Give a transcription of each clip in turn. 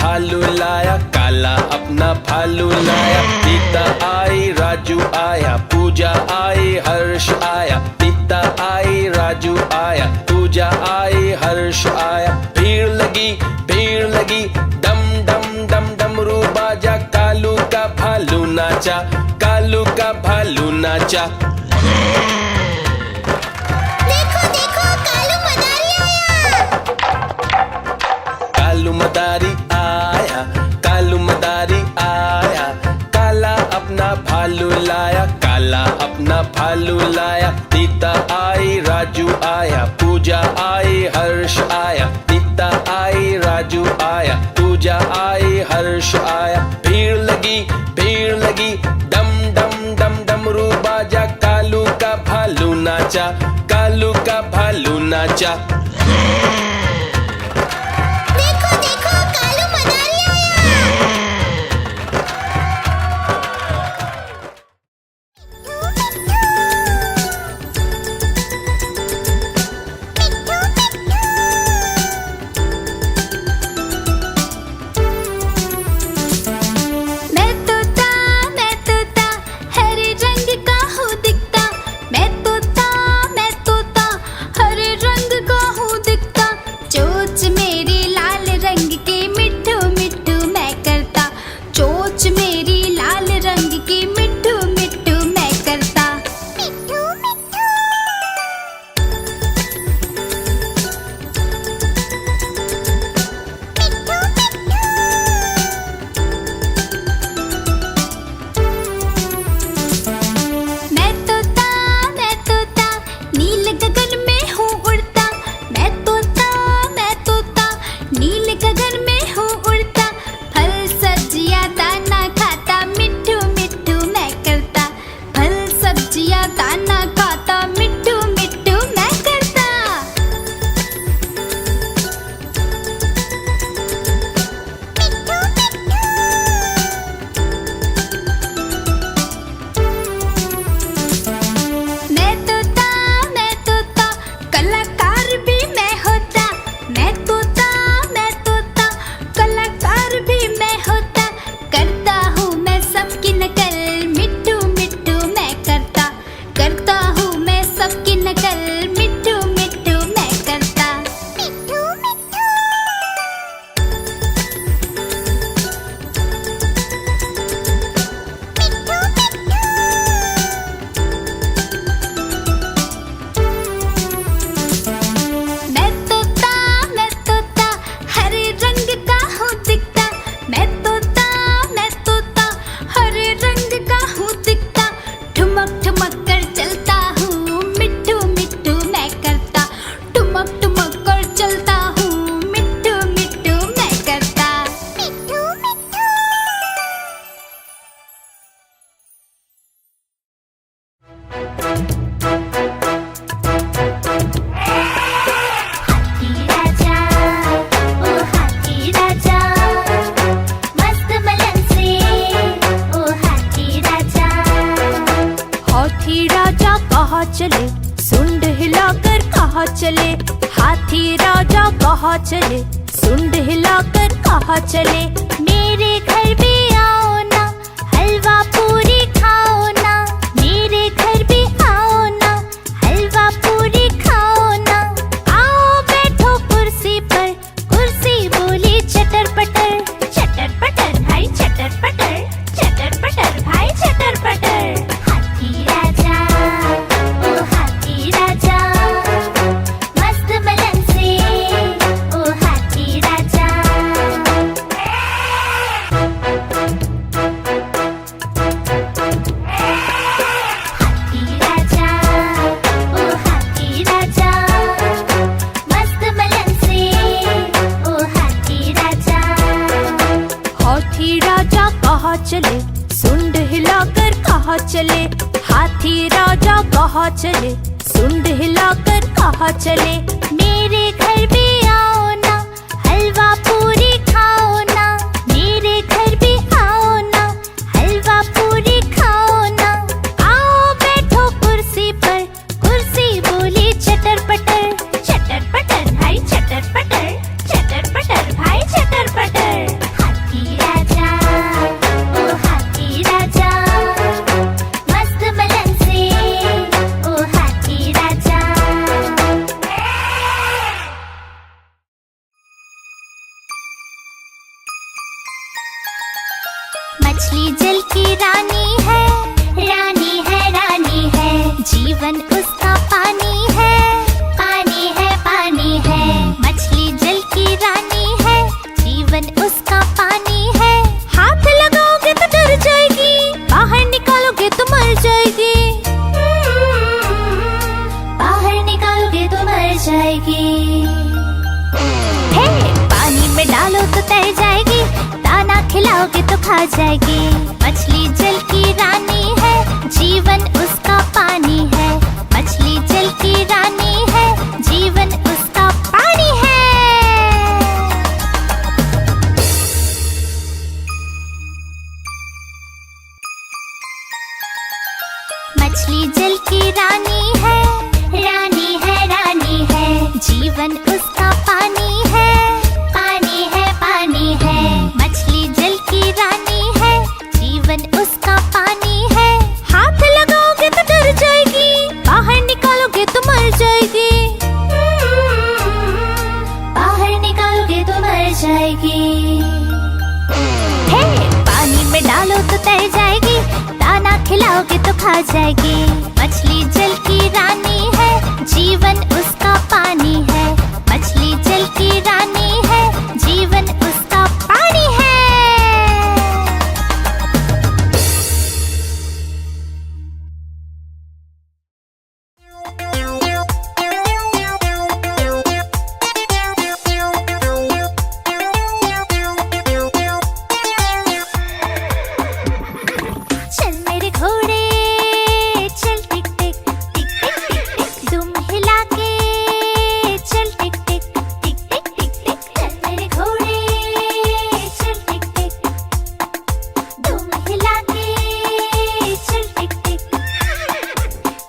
भालू लाया, काला अपना भालू लाया। सीता आई, राजू आया, पूजा आई, हर्ष आया। सीता आई, राजू आया, पूजा आई, हर्ष आया। भीड़ लगी, डम डम डम डमरू बाजा। कालू का भालू नाचा, कालू का भालू नाचा। देखो देखो कालू मदारी आया। कालू मदारी आया, कालू मदारी आया। काला अपना भालू लाया, काला अपना भालू लाया। सीता आई, राजू आया, पूजा आई, हर्ष आया। सीता आई, राजू आया, पूजा आई, हर्ष आया। भीड़ लगी, डम डम डम डमरू बाजा। कालू का भालू नाचा, कालू का भालू नाचा। देखो देखो कालू मदारी आया। मैं तोता हरे रंग का हूँ दिखता। मैं तोता हरे रंग का हूँ दिखता। चोंच मेरी लाल रंग की मिट्ठू मिट्ठू मैं करता। चोंच मेरी लाल रंग की मिट्ठू मिट्ठू मैं करता। मिट्ठू मिट्ठू। मैं तोता नील गगन में हूँ उड़ता। मैं तोता नील गगन में हूँ उड़ता। फल सब्जियाँ दाना खाता, मिट्ठू मिट्ठू मैं करता। फल सब्जियाँ दाना खाता, मिट्ठू मिट्ठू मैं करता। मैं तोता कलाकार भी मैं होता। मैं तोता कलाकार भी मैं होता। करता हूँ मैं सबकी नकल, मिट्ठू मिट्ठू मैं करता हूँ मैं सबकी नकल, मिट्ठू मिट्ठू मैं करता। मिट्ठू मिट्ठू। मैं तोता हरे रंग का हूँ दिखता। मैं तोता हरे रंग का हूँ दिखता। ठुमक ठुमक कर चलता हूँ, मिट्ठू मिट्ठू मैं करता। ठुमक ठुमक कर चलता हूँ, मिट्ठू मिट्ठू मैं करता। मिट्ठू मिट्ठू। हाथी राजा, ओ हाथी राजा, मस्त मलन से, ओ हाथी राजा। हाथी राजा कहाँ चले, सुंड हिलाकर कहाँ चले। हाथी राजा कहाँ चले, सुंड हिलाकर कहाँ चले। मेरे घर भी आओ ना, हलवा पूरी खाओ ना। मेरे घर भी आओ ना, हलवा पूरी खाओ ना। आओ बैठो कुर्सी पर, कुर्सी बोली चटर पटर भाई चटर पटर भाई चटर पटर। हाथी राजा, ओ हाथी राजा, मस्त मलन से, ओ हाथी राजा। चले, सुंड हिलाकर कहाँ चले। हाथी राजा कहाँ चले, सुंड हिलाकर कहाँ चले। मेरे घर भी आओ ना, हलवा पूरी खाओ ना। मेरे घर भी आओ ना, हलवा पूरी खाओ ना। आओ बैठो कुर्सी पर, कुर्सी बोली चटर पटर भाई चटर पटर भाई चटर पटर। मछली जल की रानी है, रानी है, रानी है। जीवन उसका पानी है, पानी है, पानी है। मछली जल की रानी है, जीवन उसका पानी है। हाथ लगाओगे तो डर जाएगी, बाहर निकालोगे तो मर जाएगी। बाहर निकालोगे तो मर जाएगी। हे, पानी में डालो तो तैर जाएगी, दाना खिलाओगे तो खा जाएगी। मछली जल की रानी है, जीवन उसका पानी है। मछली जल की रानी है, जीवन उसका पानी है। मछली जल की रानी है, रानी है, रानी है। जीवन उसका पानी है, पानी है, पानी है। मछली जल की रानी है, जीवन उसका पानी है। हाथ लगाओगे तो डर जाएगी, बाहर निकालोगे तो मर जाएगी। बाहर निकालोगे तो मर जाएगी। हे, पानी में डालो तो तैर जाएगी, दाना खिलाओगे तो खा जाएगी। मछली जल की रानी है, जीवन उसका पानी है। मछली जल की रानी है, जीवन उसका पानी है। चल मेरे घोड़े चल टिक टिक टिक टिक टिक टिक, दुम हिला के चल टिक टिक टिक टिक टिक टिक। चल मेरे घोड़े चल टिक टिक, दुम हिला के चल टिक टिक।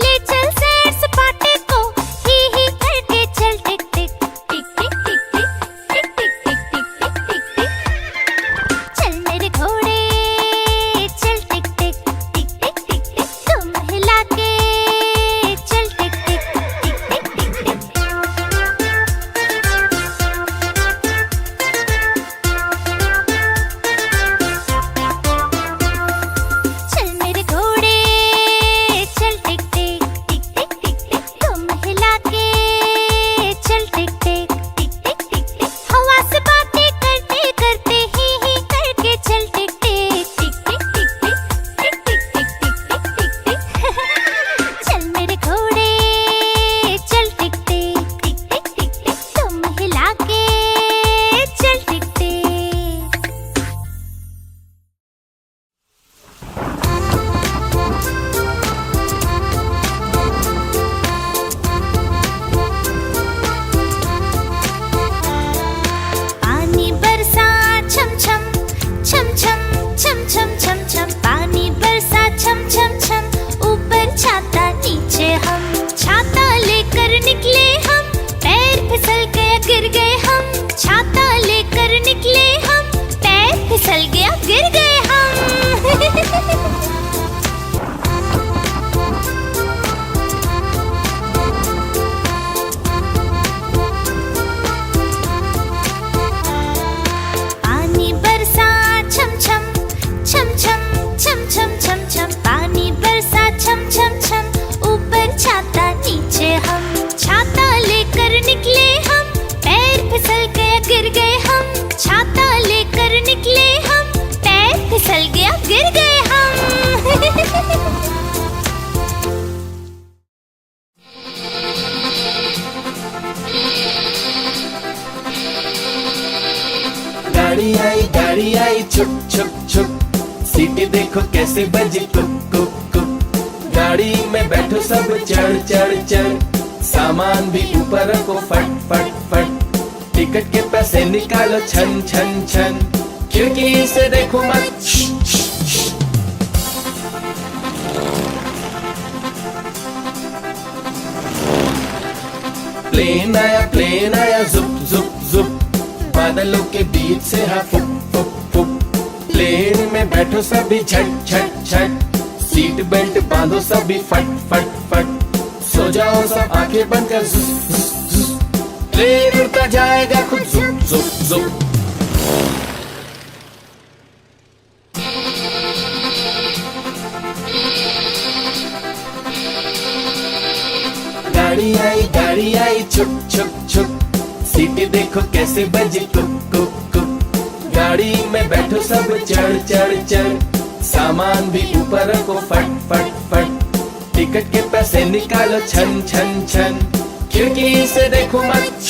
ले चल सैर सपाटे को ही करके चल टिक टिक टिक टिक टिक टिक टिक टिक टिक टिक टिक टिक। चल मेरे घोड़े चल टिक टिक टिक टिक टिक टिक, तुम हिला के चल टिक टिक टिक टिक टिक टिक। चल मेरे घोड़े चल टिक टिक टिक टिक टिक टिक, तुम हिला के चल टिक टिक टिक टिक टिक टिक। हवा से बातें करते करते ही करके चल टिक टिक टिक टिक टिक टिक टिक टिक टिक टिक टिक टिक। चल मेरे घोड़े चल टिक टिक टिक टिक टिक टिक, तुम हिला के चल टिक टिक। पानी बरसा छम छम छम छम छम छम छम छम। पानी बरसा छम छम छम, ऊपर छाता नीचे हम। छाता लेकर निकले हम, पैर फिसल गया गिर गए हम। छाता लेकर निकले हम, पैर फिसल गया गिर गए हम। पानी बरसा छम छम छम छम छम छम छम छम। पानी बरसा छम छम छम, ऊपर छाता नीचे हम। छाता लेकर निकले हम, पैर फिसल गया गिर गए हम। छाता लेकर निकले हम, पैर फिसल गया गिर गए हम। गाड़ी आई छुप छुप छुप, सीटी देखो कैसे बजी कुक कुक कुक। गाड़ी में बैठो सब चढ़ चढ़ चढ़, सामान भी ऊपर रखो फट फट फट। टिकट के पैसे निकालो छन छन छन, खिड़की से देखो मत प्लेन आया जुप जुप जुप, बादलों के बीच से हाँ फुक फुक फुक। प्लेन में बैठो सभी झट झट झट, सीट बेल्ट बांधो सभी फट फट फट। सो जाओ सब आंखें बंद कर जुप जुप जुप, प्लेन उड़ता जाएगा खुद जुप जुप जुप। छुक छुक छुक, सीटी देखो कैसे बजी कुक कुक कुक। गाड़ी में बैठो सब चढ़ चढ़ चढ़, सामान भी ऊपर रखो फट फट फट। टिकट के पैसे निकालो छन छन छन, खिड़की से देखो मत।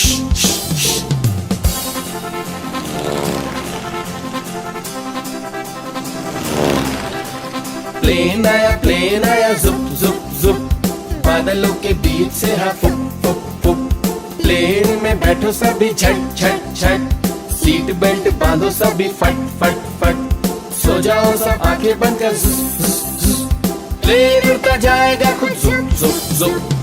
प्लेन आया जुप जुप जुप, बादलों के बीच से हाँ फुक फुक फुक। प्लेन में बैठो सभी झट झट झट, सीट बेल्ट बांधो सभी फट फट फट। सो जाओ सब आंखें बंद कर जुप जुप जुप, प्लेन उड़ता जाएगा खुद जुप जुप जुप।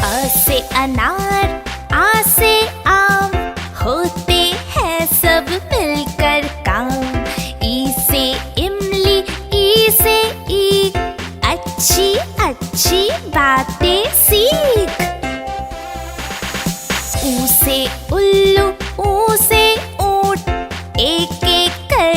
अ से अनार, आ से आम, होते हैं सब मिलकर काम। ई से इमली, ई से ईख, अच्छी अच्छी बातें सीख। ऊ से उल्लू, ऊ से ऊंट, एक एक कर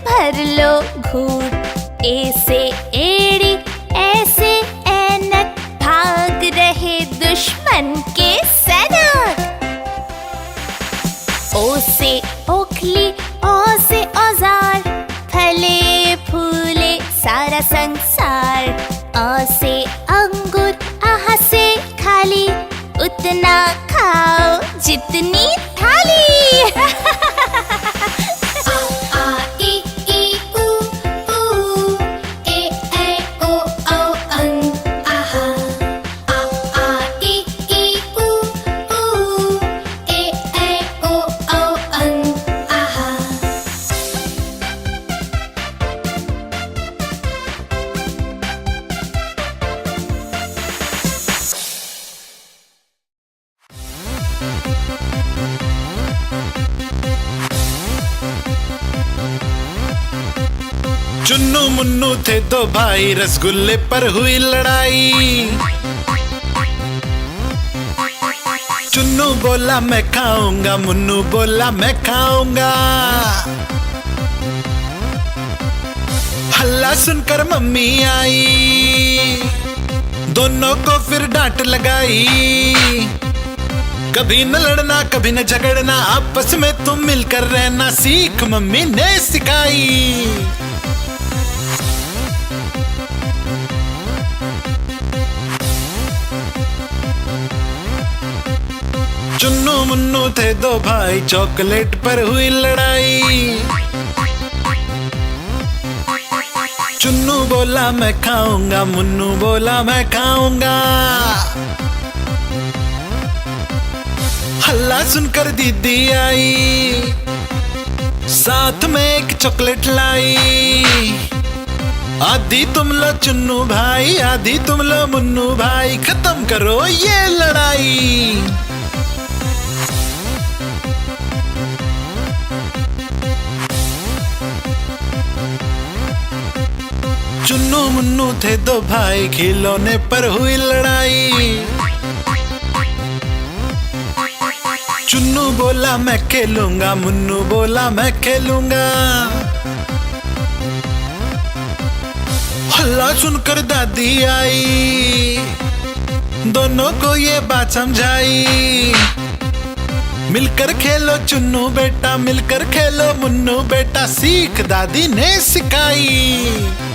भर लो घूंट। ए से एड़ी, ऐसे ऐनक, भाग रहे दुश्मन के सैनिक। ओ से ओखली, ओ से औजार, फले फूले सारा संसार। अ से अंगूर, आह से खाली, उतना खाओ जितनी थाली। चुन्नू मुन्नू थे दो भाई, रसगुल्ले पर हुई लड़ाई। चुन्नू बोला मैं खाऊंगा, मुन्नू बोला मैं खाऊंगा। हल्ला सुनकर मम्मी आई, दोनों को फिर डांट लगाई। कभी न लड़ना कभी न झगड़ना, आपस में तुम मिलकर रहना सीख मम्मी ने सिखाई। चुन्नू मुन्नू थे दो भाई, चॉकलेट पर हुई लड़ाई। चुन्नू बोला मैं खाऊंगा, मुन्नू बोला मैं खाऊंगा। हल्ला सुनकर दीदी आई, साथ में एक चॉकलेट लाई। आधी तुम लो चुन्नू भाई, आधी तुम लो मुन्नू भाई, खत्म करो ये लड़ाई। चुन्नू मुन्नू थे दो भाई, खिलौने पर हुई लड़ाई। चुन्नू बोला मैं खेलूंगा, मुन्नू बोला मैं खेलूंगा। हल्ला सुनकर दादी आई, दोनों को ये बात समझाई। मिलकर खेलो चुन्नू बेटा, मिलकर खेलो मुन्नू बेटा, सीख दादी ने सिखाई।